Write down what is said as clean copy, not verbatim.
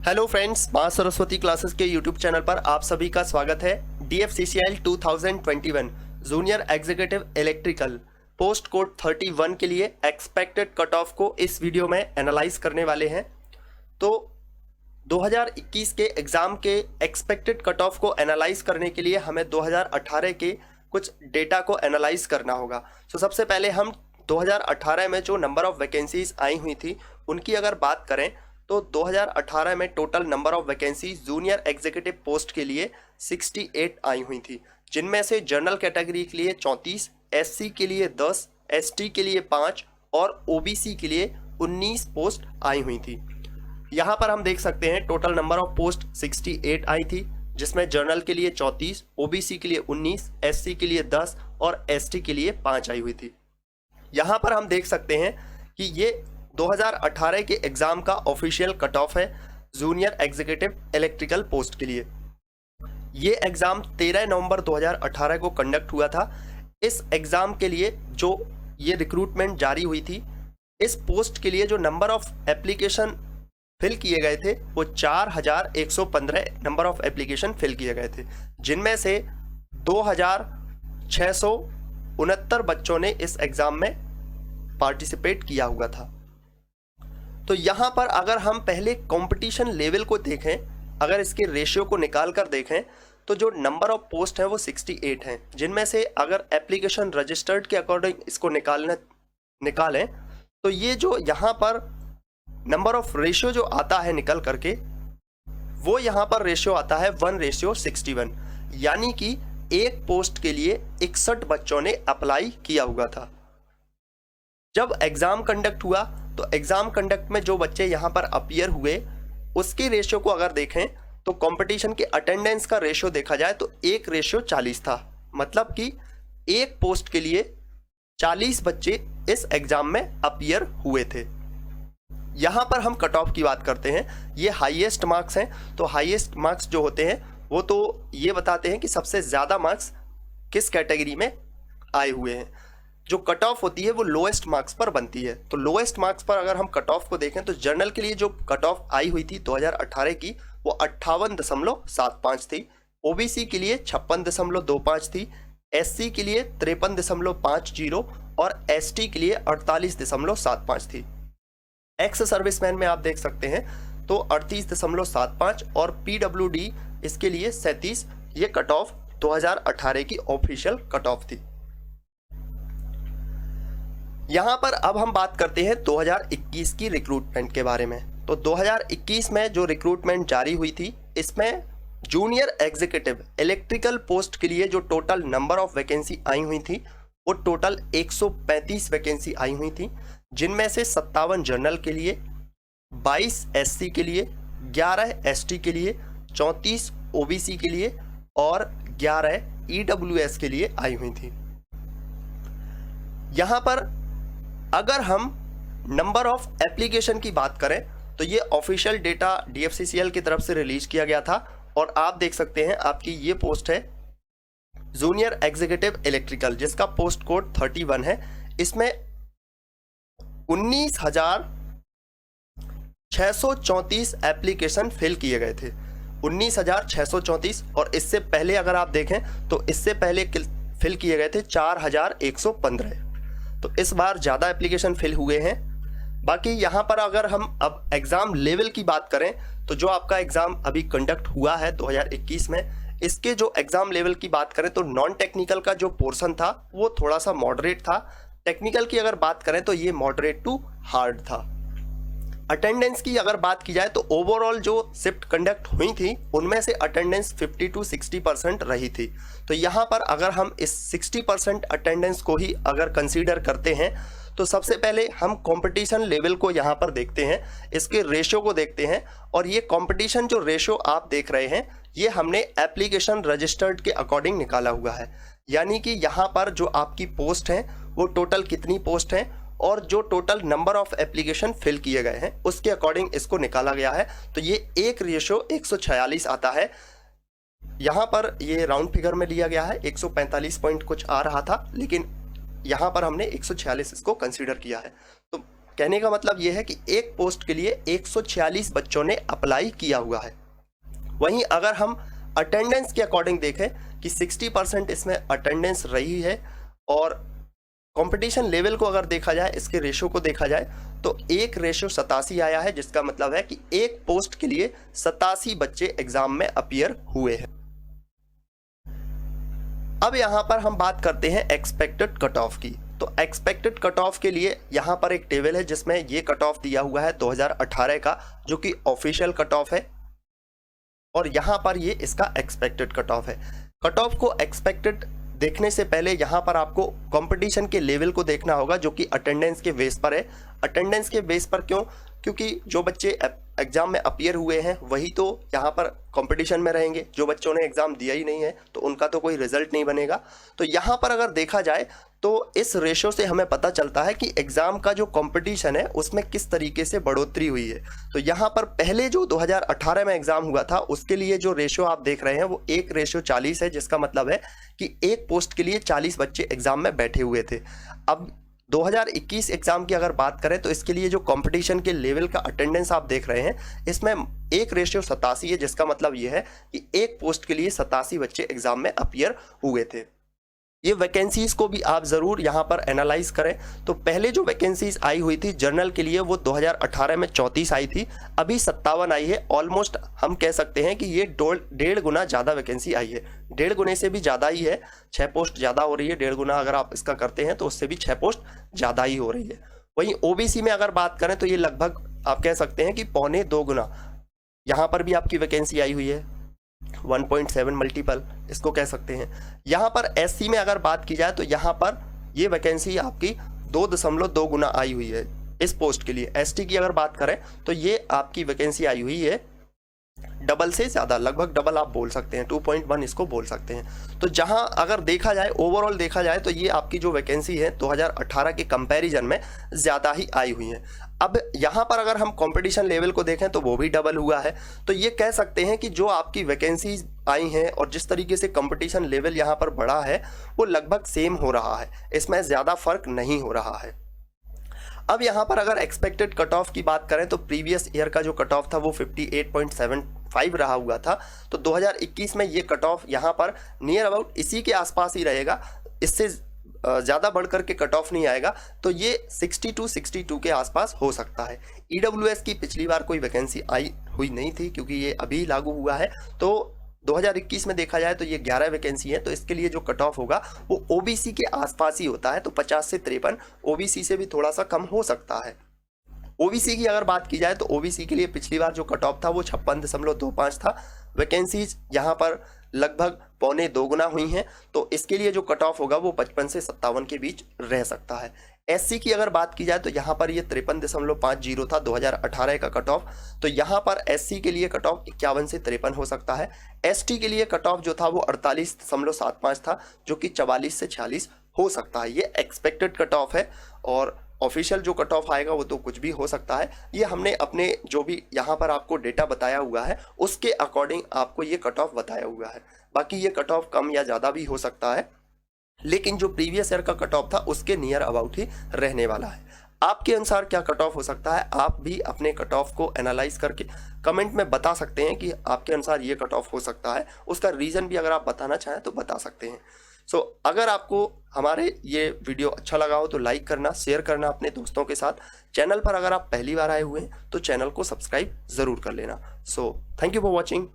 Hello friends, माँ Saraswati classes के YouTube channel पर आप सभी का स्वागत है। DFCCIL 2021 junior executive electrical post code 31 के लिए एक्सपेक्टेड कट ऑफ को इस वीडियो में एनालाइज करने वाले हैं। तो 2021 के एग्ज़ाम के एक्सपेक्टेड कट ऑफ को एनालाइज करने के लिए हमें 2018 के कुछ डेटा को एनालाइज करना होगा। तो सबसे पहले हम 2018 में जो नंबर ऑफ वैकेंसीज आई हुई थी उनकी अगर बात करें तो 2018 में total number of vacancy junior executive post के लिए 68 आई हुई थी, जिनमें से जनरल कैटेगरी के लिए 34, SC के लिए 10, ST के लिए 5 और OBC के लिए 19 पोस्ट आई हुई थी। यहाँ पर हम देख सकते हैं टोटल नंबर ऑफ पोस्ट 68 आई थी, जिसमें जनरल के लिए 34, OBC के लिए 19, SC के लिए 10 और ST के लिए 5 आई हुई थी। यहाँ पर हम देख सकते हैं कि ये 2018 के एग्जाम का ऑफिशियल कट ऑफ है जूनियर एग्जीक्यूटिव इलेक्ट्रिकल पोस्ट के लिए। ये एग्जाम 13 नवंबर 2018 को कंडक्ट हुआ था। इस एग्जाम के लिए जो ये रिक्रूटमेंट जारी हुई थी, इस पोस्ट के लिए जो नंबर ऑफ एप्लीकेशन फिल किए गए थे वो 4115 नंबर ऑफ एप्लीकेशन फिल किए गए थे, जिनमें से 2669 बच्चों ने इस एग्जाम में पार्टिसिपेट किया हुआ था। तो यहाँ पर अगर हम पहले कंपटीशन लेवल को देखें, अगर इसके रेशियो को निकाल कर देखें तो जो नंबर ऑफ पोस्ट है वो 68 हैं, जिनमें से अगर एप्लीकेशन रजिस्टर्ड के अकॉर्डिंग इसको निकालें तो ये जो यहाँ पर नंबर ऑफ रेशियो जो आता है निकल करके, वो यहाँ पर रेशियो आता है 1:61, यानी कि एक पोस्ट के लिए 61 बच्चों ने अप्लाई किया हुआ था। जब एग्जाम कंडक्ट हुआ तो एग्जाम कंडक्ट में जो बच्चे यहाँ पर अपीयर हुए उसके रेशियो को अगर देखें तो कंपटीशन के अटेंडेंस का रेशियो देखा जाए तो 1:40 था, मतलब कि एक पोस्ट के लिए 40 बच्चे इस एग्जाम में अपीयर हुए थे। यहाँ पर हम कट ऑफ की बात करते हैं, ये हाईएस्ट मार्क्स हैं। तो हाईएस्ट मार्क्स जो होते हैं वो तो ये बताते हैं कि सबसे ज़्यादा मार्क्स किस कैटेगरी में आए हुए हैं। जो कट ऑफ होती है वो लोएस्ट मार्क्स पर बनती है। तो लोएस्ट मार्क्स पर अगर हम कट ऑफ को देखें तो जनरल के लिए जो कट ऑफ आई हुई थी 2018 की वो 58.75 थी, OBC के लिए 56.25 थी, SC के लिए 53.50 और ST के लिए 48.75 थी। एक्स सर्विसमैन में आप देख सकते हैं तो 38.75 और PWD इसके लिए 37, ये कट ऑफ 2018 की ऑफिशियल कट ऑफ थी। यहाँ पर अब हम बात करते हैं 2021 की रिक्रूटमेंट के बारे में। तो 2021 में जो रिक्रूटमेंट जारी हुई थी, इसमें जूनियर एग्जीक्यूटिव इलेक्ट्रिकल पोस्ट के लिए जो टोटल नंबर ऑफ वैकेंसी आई हुई थी वो टोटल 135 वैकेंसी आई हुई थी, जिनमें से 57 जनरल के लिए, 22 SC के लिए, 11 ST के लिए, 34 OBC के लिए और 11 EWS के लिए आई हुई थी। यहाँ पर अगर हम नंबर ऑफ एप्लीकेशन की बात करें तो ये ऑफिशियल डेटा DFCCIL की तरफ से रिलीज किया गया था और आप देख सकते हैं आपकी ये पोस्ट है जूनियर एग्जीक्यूटिव इलेक्ट्रिकल, जिसका पोस्ट कोड 31 है। इसमें 19,634 एप्लीकेशन फिल किए गए थे, 19,634। और इससे पहले अगर आप देखें तो इससे पहले फिल किए गए थे 4,115। तो इस बार ज़्यादा एप्लीकेशन फिल हुए हैं। बाकी यहाँ पर अगर हम अब एग्ज़ाम लेवल की बात करें तो जो आपका एग्ज़ाम अभी कंडक्ट हुआ है 2021 में, इसके जो एग्ज़ाम लेवल की बात करें तो नॉन टेक्निकल का जो पोर्शन था वो थोड़ा सा मॉडरेट था। टेक्निकल की अगर बात करें तो ये मॉडरेट टू हार्ड था। अटेंडेंस की अगर बात की जाए तो ओवरऑल जो शिफ्ट कंडक्ट हुई थी उनमें से अटेंडेंस 50 to 60% रही थी। तो यहाँ पर अगर हम इस 60% अटेंडेंस को ही अगर कंसीडर करते हैं तो सबसे पहले हम कंपटीशन लेवल को यहाँ पर देखते हैं, इसके रेशियो को देखते हैं। और ये कंपटीशन जो रेशियो आप देख रहे हैं ये हमने एप्लीकेशन रजिस्टर्ड के अकॉर्डिंग निकाला हुआ है, यानी कि यहाँ पर जो आपकी पोस्ट हैं वो टोटल कितनी पोस्ट हैं और जो total number of application fill किए गए हैं उसके अकॉर्डिंग इसको निकाला गया है। तो ये 1:146 आता है। यहाँ पर ये राउंड फिगर में लिया गया है, 145 पॉइंट कुछ आ रहा था, लेकिन यहाँ पर हमने 146 इसको कंसीडर किया है। तो कहने का मतलब ये है कि एक पोस्ट के लिए 146 बच्चों ने अप्लाई किया हुआ है। वहीं अगर हम अटेंडेंस के अकॉर्डिंग देखें कि 60% इसमें अटेंडेंस रही है, और कंपटीशन लेवल को अगर देखा जाए, इसके रेशो को देखा जाए तो 1:87 आया है, जिसका मतलब है कि एक पोस्ट के लिए 87 बच्चे एग्जाम में अपीयर हुए हैं। अब यहां पर हम बात करते हैं एक्सपेक्टेड कट ऑफ की। तो एक्सपेक्टेड कट ऑफ के लिए यहां पर एक टेबल है जिसमें ये कट ऑफ दिया हुआ है 2018 का, जो कि ऑफिशियल कट ऑफ है, और यहां पर ये इसका एक्सपेक्टेड कट ऑफ है। कट ऑफ को एक्सपेक्टेड देखने से पहले यहाँ पर आपको कंपटीशन के लेवल को देखना होगा, जो कि अटेंडेंस के बेस पर है। अटेंडेंस के बेस पर क्यों? क्योंकि जो बच्चे एग्जाम में अपीयर हुए हैं वही तो यहाँ पर कंपटीशन में रहेंगे। जो बच्चों ने एग्जाम दिया ही नहीं है तो उनका तो कोई रिजल्ट नहीं बनेगा। तो यहाँ पर अगर देखा जाए तो इस रेशो से हमें पता चलता है कि एग्जाम का जो कंपटीशन है उसमें किस तरीके से बढ़ोतरी हुई है। तो यहाँ पर पहले जो 2018 में एग्जाम हुआ था उसके लिए जो रेशो आप देख रहे हैं वो 1:40 है, जिसका मतलब है कि एक पोस्ट के लिए 40 बच्चे एग्जाम में बैठे हुए थे। अब 2021 एग्जाम की अगर बात करें तो इसके लिए जो कंपटीशन के लेवल का अटेंडेंस आप देख रहे हैं इसमें 1:87 है, जिसका मतलब ये है कि एक पोस्ट के लिए 87 बच्चे एग्जाम में अपीयर हुए थे। ये वैकेंसीज को भी आप ज़रूर यहाँ पर एनालाइज करें। तो पहले जो वैकेंसीज आई हुई थी जर्नल के लिए वो 2018 में 34 आई थी, अभी 57 आई है। ऑलमोस्ट हम कह सकते हैं कि ये 1.5 गुना ज़्यादा वैकेंसी आई है। 1.5 गुने से भी ज़्यादा ही है, 6 पोस्ट ज़्यादा हो रही है। 1.5 गुना अगर आप इसका करते हैं तो उससे भी 6 पोस्ट ज़्यादा ही हो रही है। वहीं ओबीसी में अगर बात करें तो ये लगभग आप कह सकते हैं कि 1.25 गुना यहाँ पर भी आपकी वैकेंसी आई हुई है, 1.7 मल्टीपल इसको कह सकते हैं। यहाँ पर एससी में अगर बात की जाए तो यहाँ पर ये वैकेंसी आपकी 2.2 गुना आई हुई है इस पोस्ट के लिए। एसटी की अगर बात करें तो ये आपकी वैकेंसी आई हुई है डबल से ज़्यादा, लगभग डबल आप बोल सकते हैं, 2.1 इसको बोल सकते हैं। तो जहां अगर देखा जाए ओवरऑल देखा जाए तो ये आपकी जो वैकेंसी है 2018 के कंपैरिजन में ज़्यादा ही आई हुई है। अब यहाँ पर अगर हम कंपटीशन लेवल को देखें तो वो भी डबल हुआ है। तो ये कह सकते हैं कि जो आपकी वैकेंसीज आई हैं और जिस तरीके से कंपटीशन लेवल यहाँ पर बढ़ा है वो लगभग सेम हो रहा है, इसमें ज़्यादा फर्क नहीं हो रहा है। अब यहाँ पर अगर एक्सपेक्टेड कट ऑफ की बात करें तो प्रीवियस ईयर का जो कट ऑफ था वो 58.75 रहा हुआ था। तो 2021 में ये कट ऑफ यहाँ पर नियर अबाउट इसी के आसपास ही रहेगा, इससे ज़्यादा बढ़कर के कट ऑफ नहीं आएगा। तो ये 62 के आसपास हो सकता है। ईडब्ल्यूएस की पिछली बार कोई वैकेंसी आई हुई नहीं थी क्योंकि ये अभी लागू हुआ है। तो 2021 में देखा जाए तो ये 11 वैकेंसी है, तो इसके लिए जो कट ऑफ होगा वो ओबीसी के आसपास ही होता है। तो 50 से 53 ओबीसी से भी थोड़ा सा कम हो सकता है। ओबीसी की अगर बात की जाए तो ओबीसी के लिए पिछली बार जो कट ऑफ था वो 56.25 था। वैकेंसीज यहाँ पर लगभग 1.25 गुना हुई हैं, तो इसके लिए जो कट ऑफ होगा वो 55 से 57 के बीच रह सकता है। एससी की अगर बात की जाए तो यहाँ पर ये 53.50 था 2018 का कट ऑफ। तो यहाँ पर एससी के लिए कट ऑफ 51 से 53 हो सकता है। एसटी के लिए कट ऑफ जो था वो 48.75 था, जो कि 44 से 46 हो सकता है। ये एक्सपेक्टेड कट ऑफ है और ऑफिशियल जो कट ऑफ आएगा वो तो कुछ भी हो सकता है। ये हमने अपने जो भी यहाँ पर आपको डेटा बताया हुआ है उसके अकॉर्डिंग आपको ये कट ऑफ बताया हुआ है। बाकी ये कट ऑफ कम या ज़्यादा भी हो सकता है, लेकिन जो प्रीवियस ईयर का कट ऑफ था उसके नियर अबाउट ही रहने वाला है। आपके अनुसार क्या कट ऑफ हो सकता है? आप भी अपने कट ऑफ को एनालाइज करके कमेंट में बता सकते हैं कि आपके अनुसार ये कट ऑफ हो सकता है। उसका रीज़न भी अगर आप बताना चाहें तो बता सकते हैं। अगर आपको हमारे ये वीडियो अच्छा लगा हो तो लाइक करना, शेयर करना अपने दोस्तों के साथ। चैनल पर अगर आप पहली बार आए हुए हैं तो चैनल को सब्सक्राइब ज़रूर कर लेना। Thank you for watching.